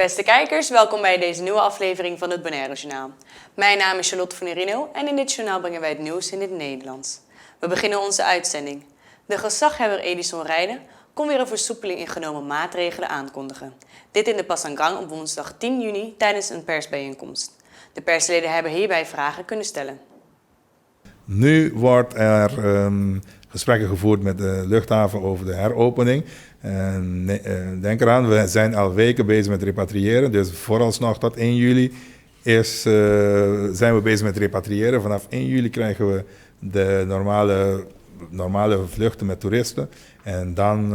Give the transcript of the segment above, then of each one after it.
Beste kijkers, welkom bij deze nieuwe aflevering van het Bonaire Journaal. Mijn naam is Charlotte van Nerino en in dit journaal brengen wij het nieuws in het Nederlands. We beginnen onze uitzending. De gezaghebber Edison Rijden kon weer een versoepeling in genomen maatregelen aankondigen. Dit in de Pasangang op woensdag 10 juni tijdens een persbijeenkomst. De persleden hebben hierbij vragen kunnen stellen. Nu wordt er gesprekken gevoerd met de luchthaven over de heropening. Denk eraan, we zijn al weken bezig met repatriëren. Dus vooralsnog tot 1 juli zijn we bezig met repatriëren. Vanaf 1 juli krijgen we de normale vluchten met toeristen. En dan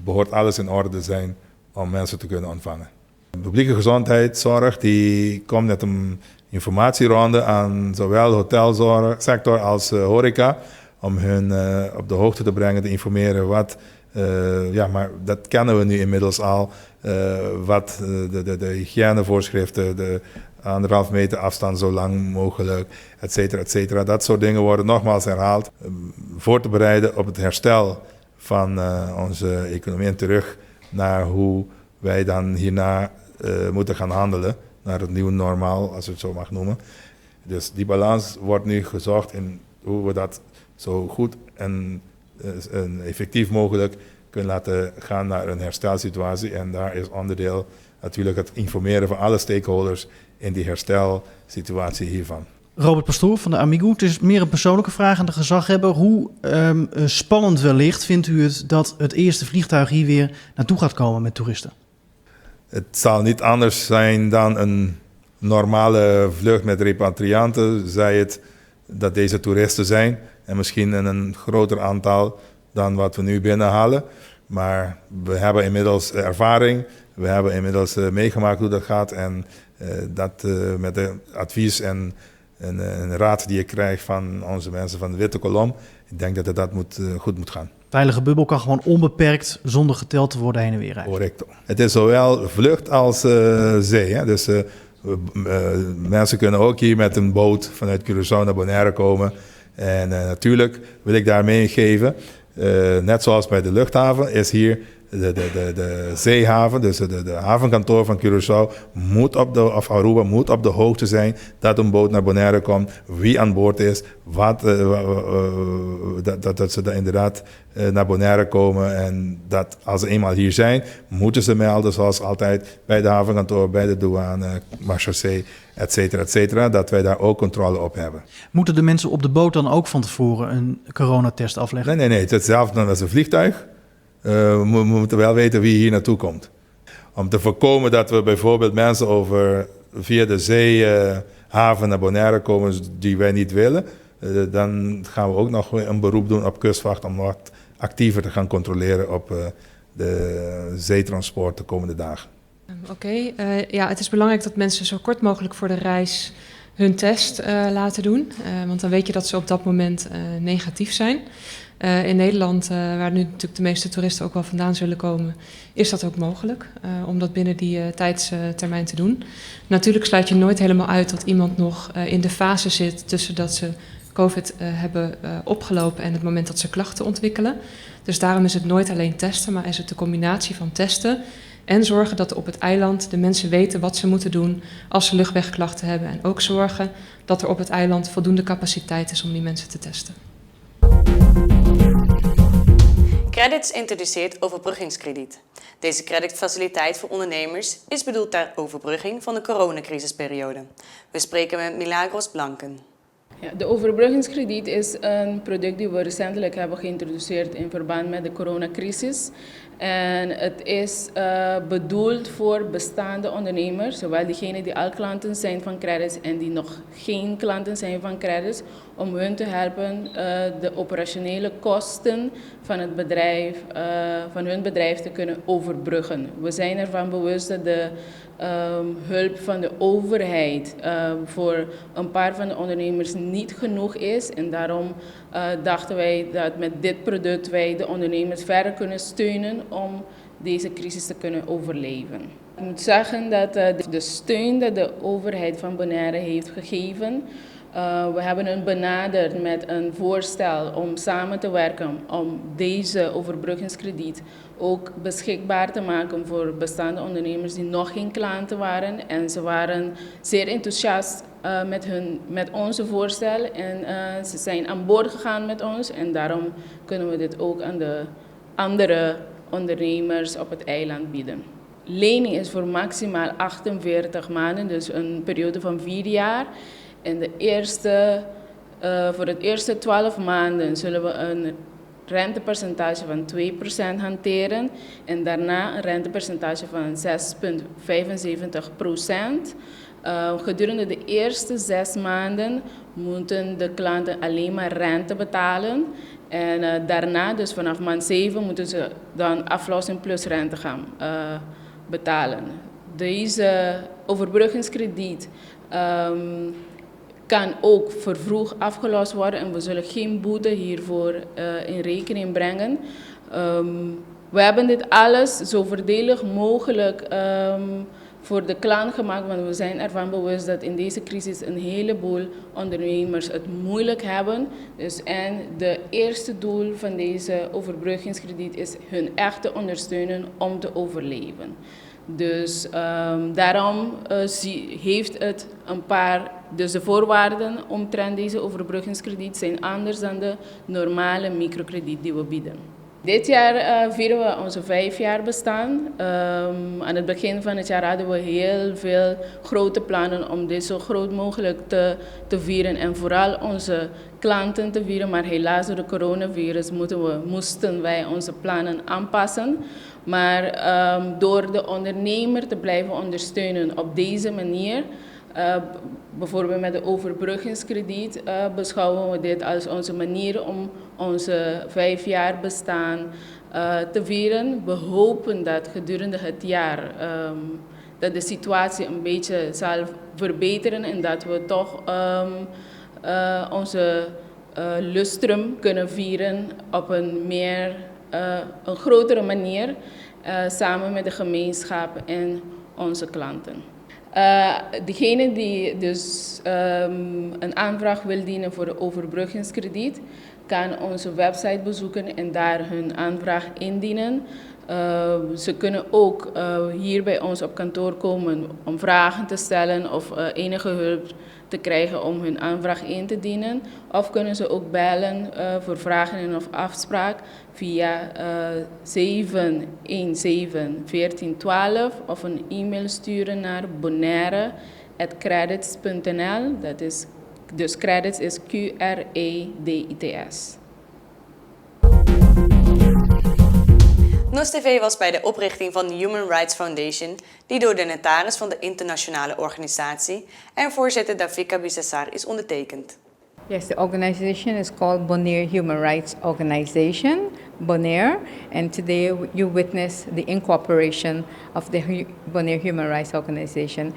behoort alles in orde te zijn om mensen te kunnen ontvangen. De publieke gezondheidszorg die komt met een informatieronde aan zowel de hotelsector als horeca. Om hun op de hoogte te brengen, te informeren wat, maar dat kennen we nu inmiddels al, wat de hygiënevoorschriften, de 1,5 meter afstand zo lang mogelijk, et cetera, et cetera. Dat soort dingen worden nogmaals herhaald. Voor te bereiden op het herstel van onze economie en terug naar hoe wij dan hierna moeten gaan handelen. Naar het nieuwe normaal, als je het zo mag noemen. Dus die balans wordt nu gezocht in hoe we dat zo goed en effectief mogelijk kunnen laten gaan naar een herstelsituatie. En daar is onderdeel natuurlijk het informeren van alle stakeholders in die herstelsituatie hiervan. Robert Pastoor van de Amigo. Het is meer een persoonlijke vraag aan de gezaghebber. Hoe spannend wellicht vindt u het dat het eerste vliegtuig hier weer naartoe gaat komen met toeristen? Het zal niet anders zijn dan een normale vlucht met repatrianten, zij het dat deze toeristen zijn. En misschien in een groter aantal dan wat we nu binnenhalen. Maar we hebben inmiddels ervaring, we hebben inmiddels meegemaakt hoe dat gaat. En dat met de advies en raad die je krijgt van onze mensen van de Witte Kolom, ik denk dat dat goed moet gaan. Veilige bubbel kan gewoon onbeperkt, zonder geteld te worden, heen en weer rijden. Correct. Het is zowel vlucht als zee. Hè? Dus mensen kunnen ook hier met een boot vanuit Curaçao naar Bonaire komen. En natuurlijk wil ik daar meegeven, net zoals bij de luchthaven, is hier de zeehaven, dus de havenkantoor van Curaçao of Aruba moet op de hoogte zijn dat een boot naar Bonaire komt, wie aan boord is, dat ze inderdaad naar Bonaire komen. En dat als ze eenmaal hier zijn, moeten ze melden zoals altijd bij de havenkantoor, bij de douane, marechaussee, et cetera, dat wij daar ook controle op hebben. Moeten de mensen op de boot dan ook van tevoren een coronatest afleggen? Nee, het is hetzelfde als een vliegtuig. We moeten wel weten wie hier naartoe komt. Om te voorkomen dat we bijvoorbeeld mensen via de zeehaven naar Bonaire komen die wij niet willen, dan gaan we ook nog een beroep doen op kustwacht om wat actiever te gaan controleren op de zeetransport de komende dagen. Oké. Het is belangrijk dat mensen zo kort mogelijk voor de reis hun test laten doen. Want dan weet je dat ze op dat moment negatief zijn. In Nederland, waar nu natuurlijk de meeste toeristen ook wel vandaan zullen komen, is dat ook mogelijk om dat binnen die tijdstermijn te doen. Natuurlijk sluit je nooit helemaal uit dat iemand nog in de fase zit tussen dat ze COVID hebben opgelopen en het moment dat ze klachten ontwikkelen. Dus daarom is het nooit alleen testen, maar is het de combinatie van testen en zorgen dat op het eiland de mensen weten wat ze moeten doen als ze luchtwegklachten hebben. En ook zorgen dat er op het eiland voldoende capaciteit is om die mensen te testen. Credits introduceert overbruggingskrediet. Deze creditfaciliteit voor ondernemers is bedoeld ter overbrugging van de coronacrisisperiode. We spreken met Milagros Blanken. Ja, de overbruggingskrediet is een product die we recentelijk hebben geïntroduceerd in verband met de coronacrisis. En het is bedoeld voor bestaande ondernemers, zowel diegenen die al klanten zijn van credits en die nog geen klanten zijn van credits, om hun te helpen de operationele kosten van het bedrijf, van hun bedrijf te kunnen overbruggen. We zijn ervan bewust dat de hulp van de overheid voor een paar van de ondernemers niet genoeg is. En daarom dachten wij dat met dit product wij de ondernemers verder kunnen steunen om deze crisis te kunnen overleven. Ik moet zeggen dat de steun dat de overheid van Bonaire heeft gegeven We hebben hen benaderd met een voorstel om samen te werken om deze overbruggingskrediet ook beschikbaar te maken voor bestaande ondernemers die nog geen klanten waren. En ze waren zeer enthousiast met onze voorstel en ze zijn aan boord gegaan met ons. En daarom kunnen we dit ook aan de andere ondernemers op het eiland bieden. Lening is voor maximaal 48 maanden, dus een periode van 4 jaar. En voor het eerste 12 maanden zullen we een rentepercentage van 2% hanteren en daarna een rentepercentage van 6,75%. Gedurende de eerste 6 maanden moeten de klanten alleen maar rente betalen. En daarna, dus vanaf maand 7, moeten ze dan aflossing plus rente gaan betalen. Deze overbruggingskrediet kan ook vervroegd afgelost worden en we zullen geen boete hiervoor in rekening brengen. We hebben dit alles zo voordelig mogelijk voor de klant gemaakt, want we zijn ervan bewust dat in deze crisis een heleboel ondernemers het moeilijk hebben. En de eerste doel van deze overbruggingskrediet is hun echt te ondersteunen om te overleven. Dus daarom heeft het een paar, dus de voorwaarden omtrent deze overbruggingskrediet zijn anders dan de normale microkrediet die we bieden. Dit jaar vieren we onze 5 jaar bestaan. Aan het begin van het jaar hadden we heel veel grote plannen om dit zo groot mogelijk te vieren en vooral onze klanten te vieren. Maar helaas door de coronavirus moesten wij onze plannen aanpassen. Maar door de ondernemer te blijven ondersteunen op deze manier, bijvoorbeeld met de overbruggingskrediet, beschouwen we dit als onze manier om onze 5 jaar bestaan te vieren. We hopen dat gedurende het jaar dat de situatie een beetje zal verbeteren en dat we toch onze lustrum kunnen vieren op een grotere manier samen met de gemeenschap en onze klanten. Degene die dus een aanvraag wil dienen voor de overbruggingskrediet, kan onze website bezoeken en daar hun aanvraag indienen. Ze kunnen ook hier bij ons op kantoor komen om vragen te stellen of enige hulp te krijgen om hun aanvraag in te dienen. Of kunnen ze ook bellen voor vragen en of afspraak via 717-1412 of een e-mail sturen naar bonaire@credits.nl. Dat is, dus credits is QREDITS. NOS TV was bij de oprichting van de Human Rights Foundation, die door de notaris van de internationale organisatie en voorzitter Davika Bissassar is ondertekend. Yes, the organization is called Bonaire Human Rights Organization, Bonaire, and today you witness the incorporation of the Bonaire Human Rights Organization.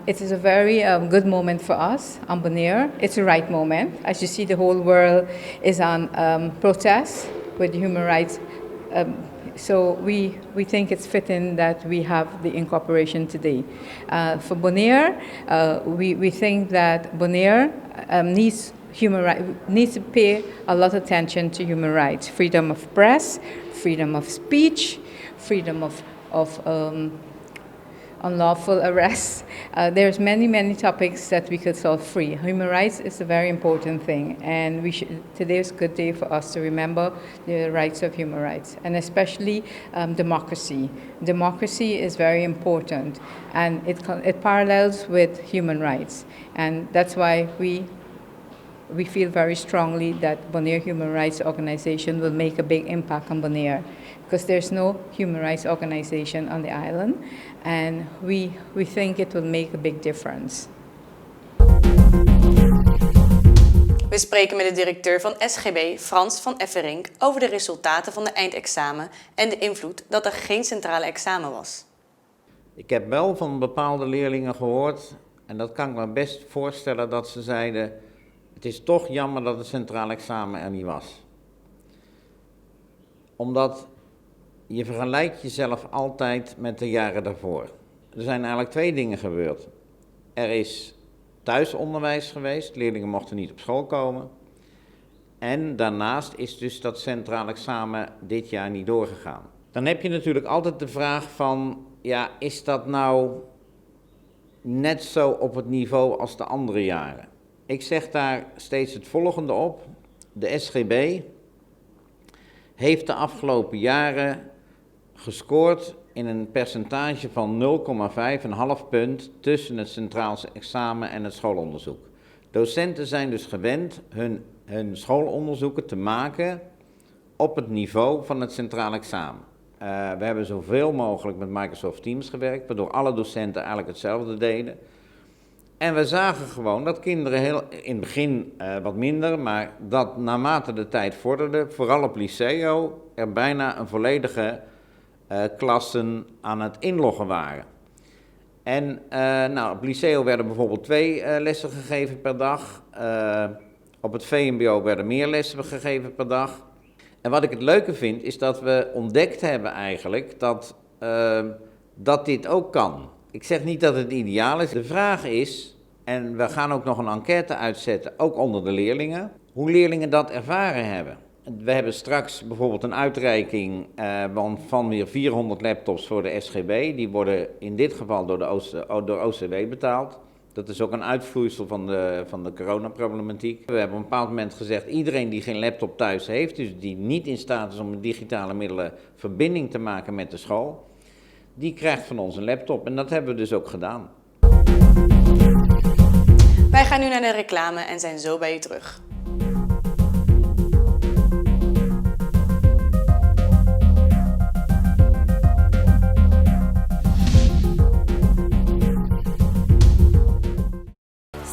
It is a very good moment for us on Bonaire. It's the right moment. As you see, the whole world is on protest with human rights. So we think it's fitting that we have the incorporation today. For Bonaire, we think that Bonaire needs to pay a lot of attention to human rights, freedom of press, freedom of speech, freedom of unlawful arrests. There's many topics that we could solve free. Human rights is a very important thing, and today is a good day for us to remember the rights of human rights, and especially democracy. Democracy is very important, and it parallels with human rights, and that's why we feel very strongly that Bonaire Human Rights Organization will make a big impact on Bonaire, because there's no human rights organization on the island, and we think it will make a big difference. We spreken met de directeur van SGB, Frans van Efferink, over de resultaten van de eindexamen en de invloed dat er geen centrale examen was. Ik heb wel van bepaalde leerlingen gehoord, en dat kan ik me best voorstellen, dat ze zeiden: het is toch jammer dat het centraal examen er niet was. Omdat je vergelijkt jezelf altijd met de jaren daarvoor. Er zijn eigenlijk 2 dingen gebeurd. Er is thuisonderwijs geweest. Leerlingen mochten niet op school komen. En daarnaast is dus dat centraal examen dit jaar niet doorgegaan. Dan heb je natuurlijk altijd de vraag van, ja, is dat nou net zo op het niveau als de andere jaren? Ik zeg daar steeds het volgende op. De SGB heeft de afgelopen jaren gescoord in een percentage van 0,5, een half punt tussen het centraal examen en het schoolonderzoek. Docenten zijn dus gewend hun schoolonderzoeken te maken op het niveau van het centraal examen. We hebben zoveel mogelijk met Microsoft Teams gewerkt, waardoor alle docenten eigenlijk hetzelfde deden. En we zagen gewoon dat kinderen in het begin wat minder, maar dat naarmate de tijd vorderde, vooral op Liceo, er bijna een volledige klassen aan het inloggen waren. En op Liceo werden bijvoorbeeld 2 lessen gegeven per dag. Op het VMBO werden meer lessen gegeven per dag. En wat ik het leuke vind, is dat we ontdekt hebben eigenlijk dat dit ook kan. Ik zeg niet dat het ideaal is. De vraag is, en we gaan ook nog een enquête uitzetten, ook onder de leerlingen, hoe leerlingen dat ervaren hebben. We hebben straks bijvoorbeeld een uitreiking van weer 400 laptops voor de SGB. Die worden in dit geval door OCW betaald. Dat is ook een uitvloeisel van de coronaproblematiek. We hebben op een bepaald moment gezegd, iedereen die geen laptop thuis heeft, dus die niet in staat is om met digitale middelen verbinding te maken met de school, die krijgt van ons een laptop. En dat hebben we dus ook gedaan. Wij gaan nu naar de reclame en zijn zo bij u terug.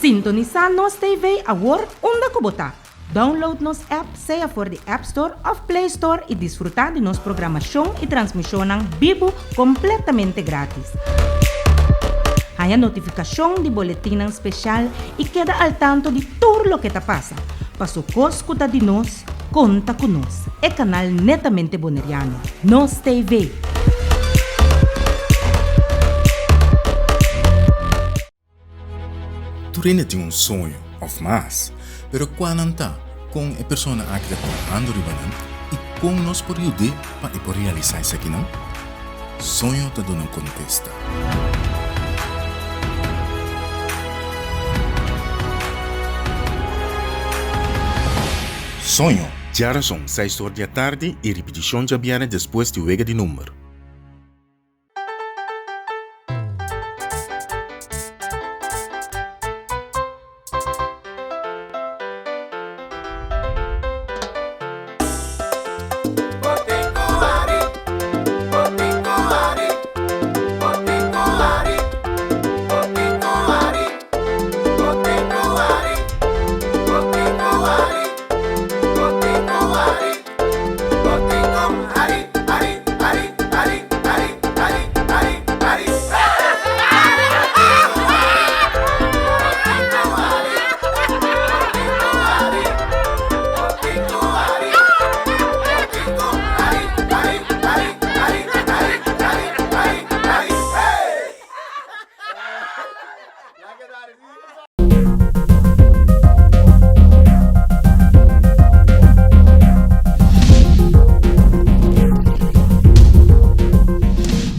Sintoniza Nos TV agora onda Kubota. Download nos app, sea por the App Store of Play Store y disfrutar de nos programación y transmisión vivo completamente gratis. Haya notificación de boletín especial y queda al tanto de todo lo que te pasa. Paso escuta de nos, conta con nos. El canal netamente boneriano. Nos TV. Tu tem sonho of mais, pero quando está com a pessoa que está trabajando e com nós por ajudar para realizar isso aqui não, sonho te dá uma contesta. Sonho, já são 6 horas da tarde e repetição já viene depois de wega de número.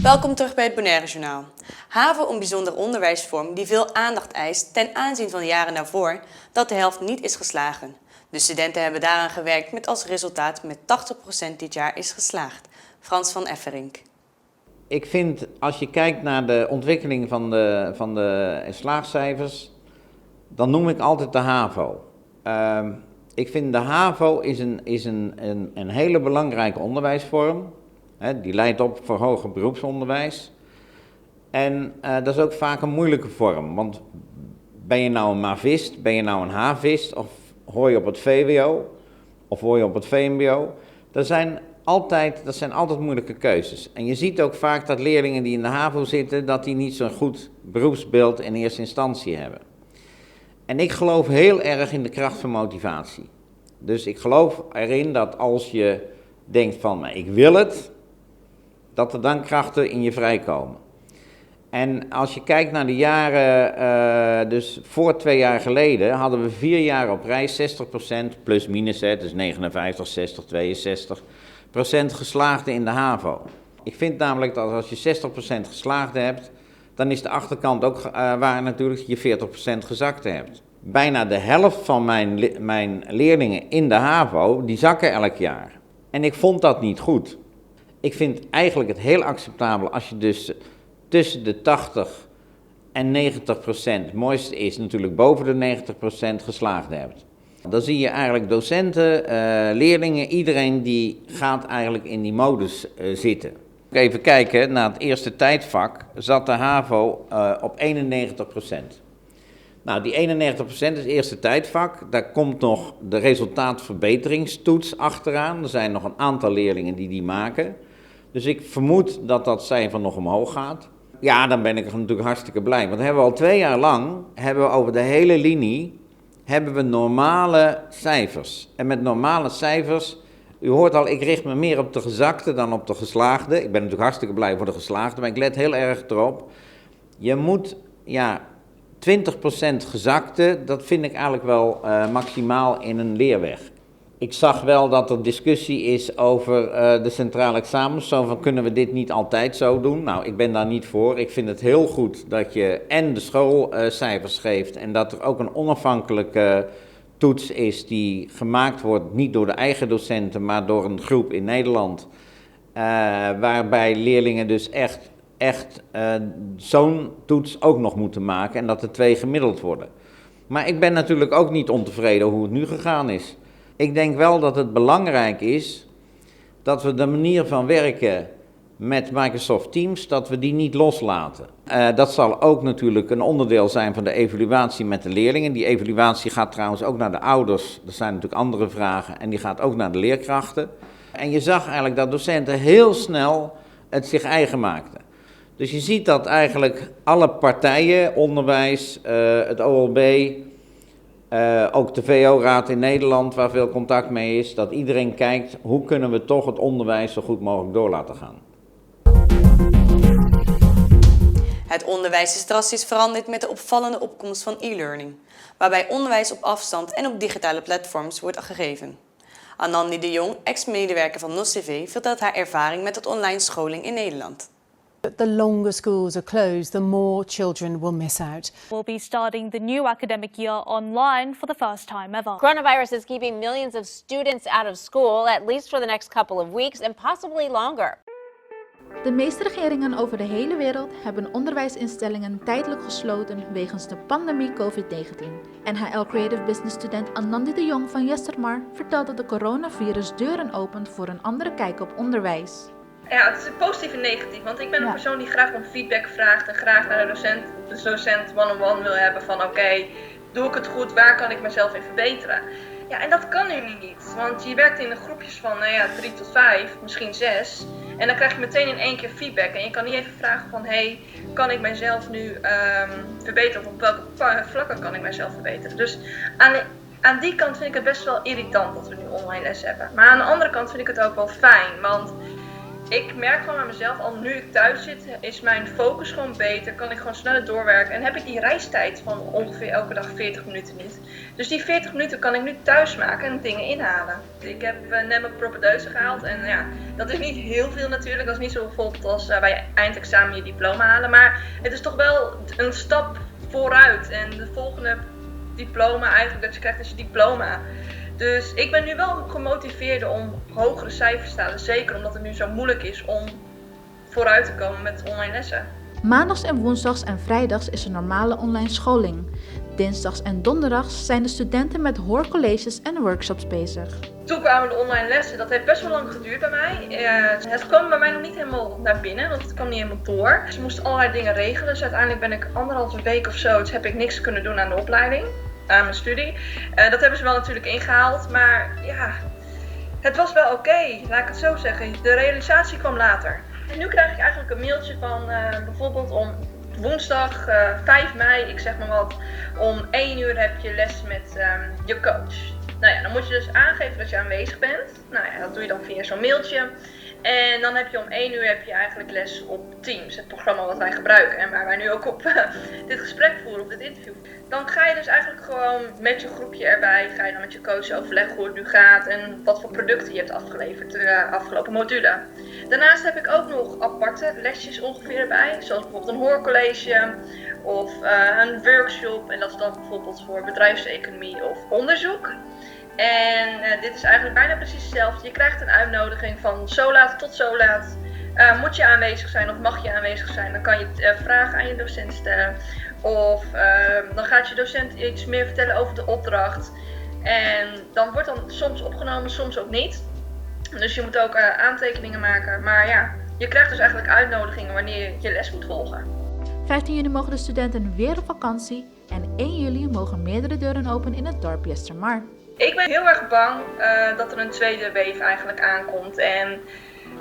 Welkom terug bij het Bonaire Journaal. HAVO, een bijzondere onderwijsvorm die veel aandacht eist ten aanzien van de jaren daarvoor dat de helft niet is geslagen. De studenten hebben daaraan gewerkt met als resultaat met 80% dit jaar is geslaagd. Frans van Efferink. Ik vind, als je kijkt naar de ontwikkeling van de slaagcijfers, dan noem ik altijd de HAVO. Ik vind de HAVO is een hele belangrijke onderwijsvorm. Die leidt op voor hoger beroepsonderwijs. En dat is ook vaak een moeilijke vorm. Want ben je nou een MAVist, ben je nou een HAVist, of hoor je op het VWO, of hoor je op het VMBO? Dat zijn altijd moeilijke keuzes. En je ziet ook vaak dat leerlingen die in de HAVO zitten, dat die niet zo'n goed beroepsbeeld in eerste instantie hebben. En ik geloof heel erg in de kracht van motivatie. Dus ik geloof erin dat als je denkt van, ik wil het, dat er dan krachten in je vrijkomen. En als je kijkt naar de jaren, dus voor 2 jaar geleden, hadden we 4 jaar op rij 60% plus minus, dus 59, 60, 62% geslaagden in de HAVO. Ik vind namelijk dat als je 60% geslaagden hebt, dan is de achterkant ook waar natuurlijk je 40% gezakten hebt. Bijna de helft van mijn leerlingen in de HAVO, die zakken elk jaar. En ik vond dat niet goed. Ik vind eigenlijk het heel acceptabel als je dus tussen de 80 en 90%, het mooiste is natuurlijk boven de 90% geslaagd hebt. Dan zie je eigenlijk docenten, leerlingen, iedereen die gaat eigenlijk in die modus zitten. Even kijken naar het eerste tijdvak, zat de HAVO op 91%. Nou, die 91% is het eerste tijdvak, daar komt nog de resultaatverbeteringstoets achteraan. Er zijn nog een aantal leerlingen die maken. Dus ik vermoed dat dat cijfer nog omhoog gaat. Ja, dan ben ik natuurlijk hartstikke blij. Want hebben we al 2 jaar lang, hebben we over de hele linie, hebben we normale cijfers. En met normale cijfers, u hoort al, ik richt me meer op de gezakte dan op de geslaagde. Ik ben natuurlijk hartstikke blij voor de geslaagde, maar ik let heel erg erop. Je moet, 20% gezakte, dat vind ik eigenlijk wel maximaal in een leerweg. Ik zag wel dat er discussie is over de centrale examens, zo van kunnen we dit niet altijd zo doen? Nou, ik ben daar niet voor. Ik vind het heel goed dat je en de schoolcijfers geeft en dat er ook een onafhankelijke toets is die gemaakt wordt, niet door de eigen docenten, maar door een groep in Nederland, waarbij leerlingen dus echt zo'n toets ook nog moeten maken en dat de 2 gemiddeld worden. Maar ik ben natuurlijk ook niet ontevreden hoe het nu gegaan is. Ik denk wel dat het belangrijk is dat we de manier van werken met Microsoft Teams, dat we die niet loslaten. Dat zal ook natuurlijk een onderdeel zijn van de evaluatie met de leerlingen. Die evaluatie gaat trouwens ook naar de ouders, er zijn natuurlijk andere vragen, en die gaat ook naar de leerkrachten. En je zag eigenlijk dat docenten heel snel het zich eigen maakten. Dus je ziet dat eigenlijk alle partijen, onderwijs, het OLB, ook de VO-raad in Nederland, waar veel contact mee is, dat iedereen kijkt hoe kunnen we toch het onderwijs zo goed mogelijk door laten gaan. Het onderwijs is drastisch veranderd met de opvallende opkomst van e-learning, waarbij onderwijs op afstand en op digitale platforms wordt gegeven. Anandi de Jong, ex-medewerker van NOS-TV, vertelt haar ervaring met het online scholing in Nederland. The longer schools are closed, the more children will miss out. We'll be starting the new academic year online for the first time ever. Coronavirus is keeping millions of students out of school, at least for the next couple of weeks and possibly longer. De meeste regeringen over de hele wereld hebben onderwijsinstellingen tijdelijk gesloten wegens de pandemie COVID-19. NHL Creative Business student Anandi de Jong van Yestermar vertelt dat de coronavirus deuren opent voor een andere kijk op onderwijs. Ja, het is positief en negatief, want ik ben een persoon die graag om feedback vraagt en graag naar de docent one-on-one wil hebben van oké, doe ik het goed, waar kan ik mezelf in verbeteren? Ja, en dat kan nu niet, want je werkt in de groepjes van 3 tot 5, misschien 6 en dan krijg je meteen in 1 keer feedback en je kan niet even vragen van kan ik mijzelf nu verbeteren of op welke vlakken kan ik mijzelf verbeteren? Dus aan die kant vind ik het best wel irritant dat we nu online les hebben, maar aan de andere kant vind ik het ook wel fijn, want ik merk gewoon aan mezelf, al nu ik thuis zit, is mijn focus gewoon beter, kan ik gewoon sneller doorwerken en heb ik die reistijd van ongeveer elke dag 40 minuten niet. Dus die 40 minuten kan ik nu thuis maken en dingen inhalen. Ik heb net mijn propedeuse gehaald en dat is niet heel veel natuurlijk, dat is niet zo bijvoorbeeld als bij eindexamen je diploma halen, maar het is toch wel een stap vooruit en de volgende diploma eigenlijk dat je krijgt is je diploma. Dus ik ben nu wel gemotiveerd om hogere cijfers te halen. Zeker omdat het nu zo moeilijk is om vooruit te komen met online lessen. Maandags en woensdags en vrijdags is er normale online scholing. Dinsdags en donderdags zijn de studenten met hoorcolleges en workshops bezig. Toen kwamen de online lessen, dat heeft best wel lang geduurd bij mij. Het kwam bij mij nog niet helemaal naar binnen, want het kwam niet helemaal door. Ze moesten allerlei dingen regelen, dus uiteindelijk ben ik 1,5 week of zo, dus heb ik niks kunnen doen aan de opleiding. Aan mijn studie. Dat hebben ze wel natuurlijk ingehaald, maar het was wel oké, laat ik het zo zeggen. De realisatie kwam later. En nu krijg ik eigenlijk een mailtje van bijvoorbeeld om woensdag 5 mei, ik zeg maar wat, om 1 uur heb je les met je coach. Nou ja, dan moet je dus aangeven dat je aanwezig bent. Nou ja, dat doe je dan via zo'n mailtje. En dan heb je om 1 uur heb je eigenlijk les op Teams, het programma wat wij gebruiken en waar wij nu ook op dit gesprek voeren, op dit interview. Dan ga je dus eigenlijk gewoon met je groepje erbij, ga je dan met je coach overleggen hoe het nu gaat en wat voor producten je hebt afgeleverd de afgelopen module. Daarnaast heb ik ook nog aparte lesjes ongeveer erbij, zoals bijvoorbeeld een hoorcollege of een workshop. En dat is dan bijvoorbeeld voor bedrijfseconomie of onderzoek. En dit is eigenlijk bijna precies hetzelfde. Je krijgt een uitnodiging van zo laat tot zo laat. Moet je aanwezig zijn of mag je aanwezig zijn? Dan kan je vragen aan je docent stellen. Of dan gaat je docent iets meer vertellen over de opdracht. En dan wordt dan soms opgenomen, soms ook niet. Dus je moet ook aantekeningen maken. Maar ja, je krijgt dus eigenlijk uitnodigingen wanneer je je les moet volgen. 15 juni mogen de studenten weer op vakantie en 1 juli mogen meerdere deuren open in het dorp Westermaar. Ik ben heel erg bang dat er een tweede wave eigenlijk aankomt en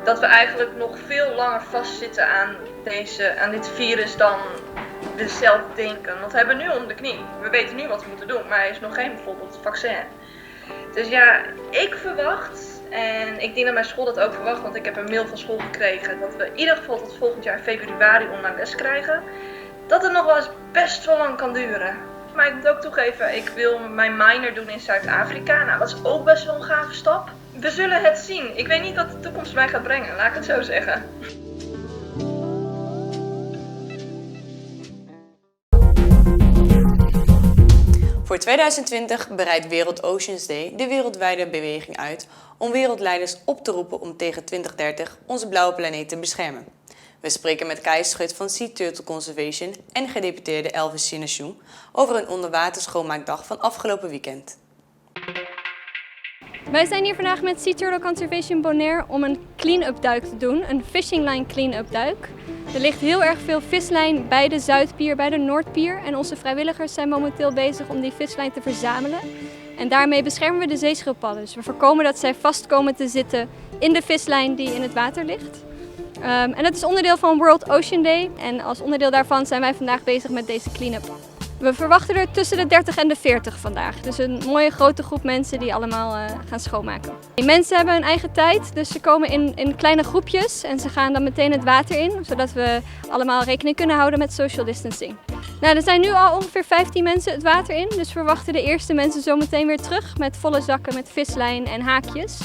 dat we eigenlijk nog veel langer vastzitten aan dit virus dan we zelf denken. Want we hebben nu om de knie. We weten nu wat we moeten doen, maar er is nog geen bijvoorbeeld vaccin. Dus ja, ik verwacht, en ik denk dat mijn school dat ook verwacht, want ik heb een mail van school gekregen, dat we in ieder geval tot volgend jaar februari online les krijgen. Dat het nog wel eens best wel lang kan duren. Maar ik moet ook toegeven, ik wil mijn minor doen in Zuid-Afrika. Nou, dat is ook best wel een gave stap. We zullen het zien. Ik weet niet wat de toekomst mij gaat brengen, laat ik het zo zeggen. Voor 2020 bereidt Wereld Oceans Day de wereldwijde beweging uit om wereldleiders op te roepen om tegen 2030 onze blauwe planeet te beschermen. We spreken met Kai Schut van Sea Turtle Conservation en gedeputeerde Elvis Sinachou over een onderwaterschoonmaakdag van afgelopen weekend. Wij zijn hier vandaag met Sea Turtle Conservation Bonaire om een clean-up duik te doen, een fishing line clean-up duik. Er ligt heel erg veel vislijn bij de Zuidpier, bij de Noordpier en onze vrijwilligers zijn momenteel bezig om die vislijn te verzamelen. En daarmee beschermen we de zeeschildpadden. Dus we voorkomen dat zij vast komen te zitten in de vislijn die in het water ligt. En dat is onderdeel van World Ocean Day en als onderdeel daarvan zijn wij vandaag bezig met deze clean-up. We verwachten er tussen de 30 en de 40 vandaag. Dus een mooie grote groep mensen die allemaal gaan schoonmaken. Die mensen hebben hun eigen tijd, dus ze komen in kleine groepjes en ze gaan dan meteen het water in, zodat we allemaal rekening kunnen houden met social distancing. Nou, er zijn nu al ongeveer 15 mensen het water in, dus we verwachten de eerste mensen zo meteen weer terug met volle zakken met vislijn en haakjes.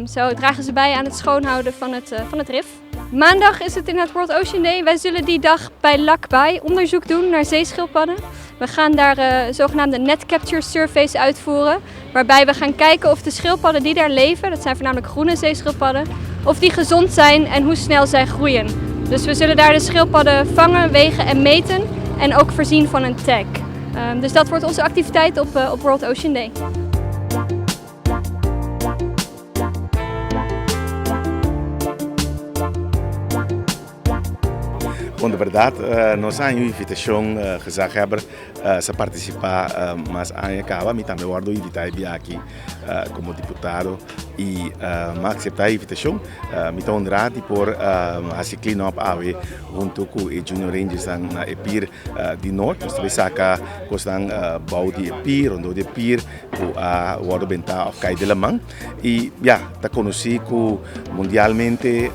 Zo dragen ze bij aan het schoonhouden van het rif. Maandag is het inderdaad World Ocean Day. Wij zullen die dag bij Lac Bai onderzoek doen naar zeeschildpadden. We gaan daar zogenaamde net capture surveys uitvoeren. Waarbij we gaan kijken of de schildpadden die daar leven, dat zijn voornamelijk groene zeeschildpadden, of die gezond zijn en hoe snel zij groeien. Dus we zullen daar de schildpadden vangen, wegen en meten en ook voorzien van een tag. Dus dat wordt onze activiteit op World Ocean Day. Bom, de verdade, nós há uma invitação gezaghebber se participar, mas a acaba, me também guardo invitar aqui como deputado e mas aceitar a invitação, me tão honrado por a clean up ave junto com o Junior Rangers na Epir de Norte, nós também saca costan bau de Epir, rondo de Epir, com a guardo benta of cai de la mão e ja, tá conheci que mundialmente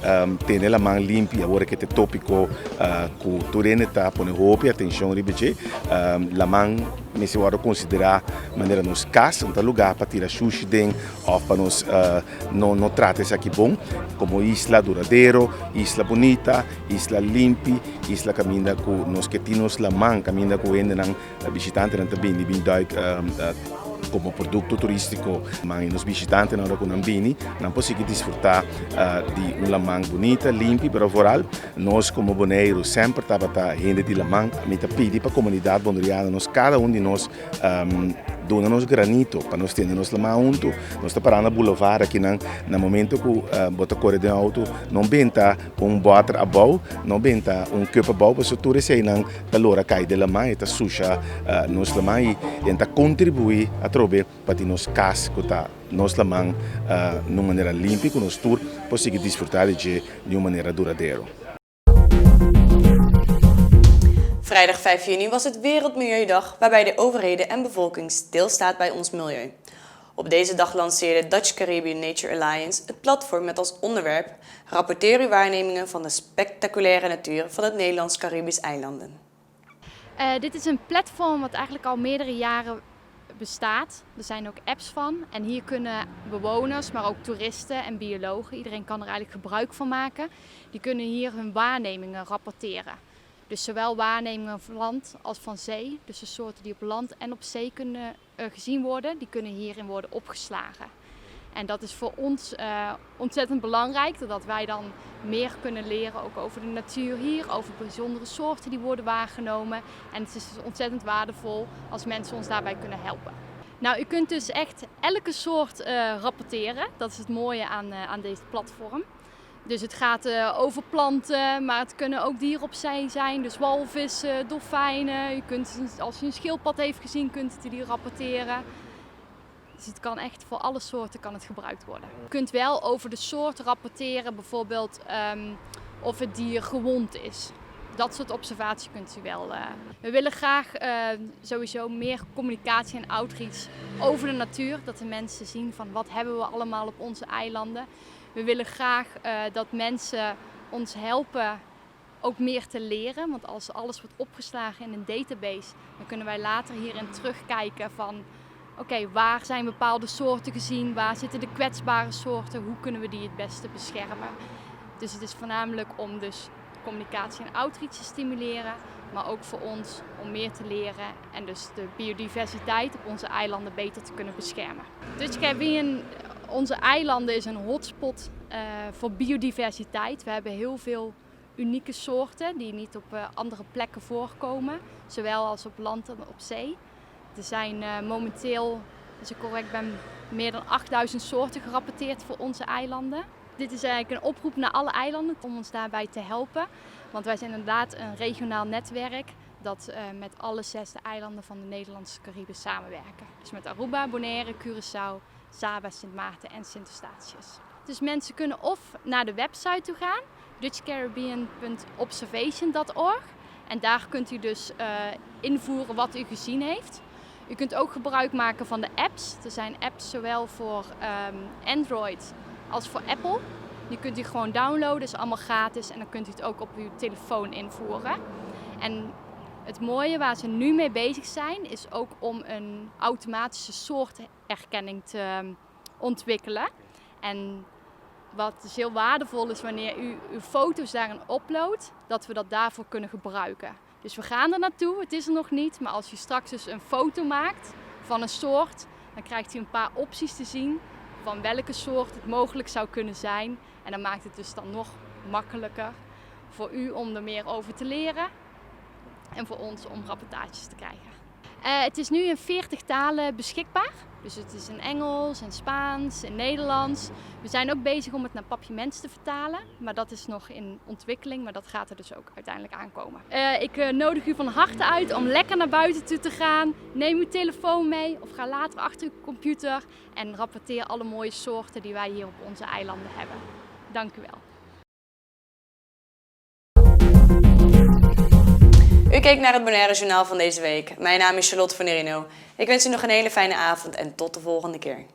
tem la mão limpa, agora que é tópico que turene está põe roupa atenção ribete la mão me se guarda considerar maneira nos casa um lugar para tirar sushi den ou para nos não trata isso aqui bom como isla duradeiro isla bonita isla limpa isla caminha com nos que temos la mão caminha com ainda não visitante não também de duik como produto turístico, mas os visitantes não com ambini, não conseguem desfrutar de uma lamang bonita, limpa, pero vooral nós como boneiros sempre estava a gente de lamang, me pedir para a comunidade bonaireana, nós cada de nós dona nos granito para nós ter nos lamang junto, nós está parando na boulevard aqui no momento que bota correr de auto, não benta botre a bau, não benta cup a bau, para tudo isso aí não da lora cai de lamang, está suja nos lamang e tenta contribuir a trobe para que nos cas que nos lamang de maneira limpa, que nos tour conseguir desfrutar de uma maneira duradeira. Vrijdag 5 juni was het Wereldmilieudag waarbij de overheden en bevolking stilstaat bij ons milieu. Op deze dag lanceerde Dutch Caribbean Nature Alliance het platform met als onderwerp rapporteer uw waarnemingen van de spectaculaire natuur van het Nederlands-Caribisch eilanden. Dit is een platform wat eigenlijk al meerdere jaren bestaat. Er zijn ook apps van en hier kunnen bewoners, maar ook toeristen en biologen, iedereen kan er eigenlijk gebruik van maken. Die kunnen hier hun waarnemingen rapporteren. Dus zowel waarnemingen van land als van zee, dus de soorten die op land en op zee kunnen gezien worden, die kunnen hierin worden opgeslagen. En dat is voor ons ontzettend belangrijk, doordat wij dan meer kunnen leren ook over de natuur hier, over bijzondere soorten die worden waargenomen. En het is ontzettend waardevol als mensen ons daarbij kunnen helpen. Nou, u kunt dus echt elke soort rapporteren. Dat is het mooie aan deze platform. Dus het gaat over planten, maar het kunnen ook dieren op zee zijn. Dus walvissen, dolfijnen. Als je een schildpad heeft gezien, kunt u die rapporteren. Dus het kan echt voor alle soorten gebruikt worden. Je kunt wel over de soort rapporteren, bijvoorbeeld of het dier gewond is. Dat soort observaties kunt u wel. We willen graag sowieso meer communicatie en outreach over de natuur. Dat de mensen zien van wat hebben we allemaal op onze eilanden. We willen graag dat mensen ons helpen ook meer te leren. Want als alles wordt opgeslagen in een database, dan kunnen wij later hierin terugkijken van oké, waar zijn bepaalde soorten gezien, waar zitten de kwetsbare soorten, hoe kunnen we die het beste beschermen. Dus het is voornamelijk om dus communicatie en outreach te stimuleren, maar ook voor ons om meer te leren en dus de biodiversiteit op onze eilanden beter te kunnen beschermen. Dutch Caribbean, onze eilanden is een hotspot voor biodiversiteit. We hebben heel veel unieke soorten die niet op andere plekken voorkomen, zowel als op land als op zee. Er zijn momenteel, als ik correct ben, meer dan 8000 soorten gerapporteerd voor onze eilanden. Dit is eigenlijk een oproep naar alle eilanden om ons daarbij te helpen. Want wij zijn inderdaad een regionaal netwerk dat met alle 6 eilanden van de Nederlandse Cariben samenwerken. Dus met Aruba, Bonaire, Curaçao, Saba, Sint Maarten en Sint Eustatius. Dus mensen kunnen of naar de website toe gaan, dutchcaribbean.observation.org. En daar kunt u dus invoeren wat u gezien heeft. U kunt ook gebruik maken van de apps. Er zijn apps zowel voor Android als voor Apple. Die kunt u gewoon downloaden, is allemaal gratis en dan kunt u het ook op uw telefoon invoeren. En het mooie waar ze nu mee bezig zijn, is ook om een automatische soortherkenning te ontwikkelen. En wat dus heel waardevol is wanneer u uw foto's daarin uploadt, dat we dat daarvoor kunnen gebruiken. Dus we gaan er naartoe, het is er nog niet, maar als u straks dus een foto maakt van een soort, dan krijgt u een paar opties te zien van welke soort het mogelijk zou kunnen zijn. En dan maakt het dus dan nog makkelijker voor u om er meer over te leren en voor ons om rapportages te krijgen. Het is nu in 40 talen beschikbaar. Dus het is in Engels, in Spaans, in Nederlands. We zijn ook bezig om het naar Papiaments te vertalen. Maar dat is nog in ontwikkeling, maar dat gaat er dus ook uiteindelijk aankomen. Ik nodig u van harte uit om lekker naar buiten toe te gaan. Neem uw telefoon mee of ga later achter uw computer en rapporteer alle mooie soorten die wij hier op onze eilanden hebben. Dank u wel. U keek naar het Bonaire Journaal van deze week. Mijn naam is Charlotte van Nerino. Ik wens u nog een hele fijne avond en tot de volgende keer.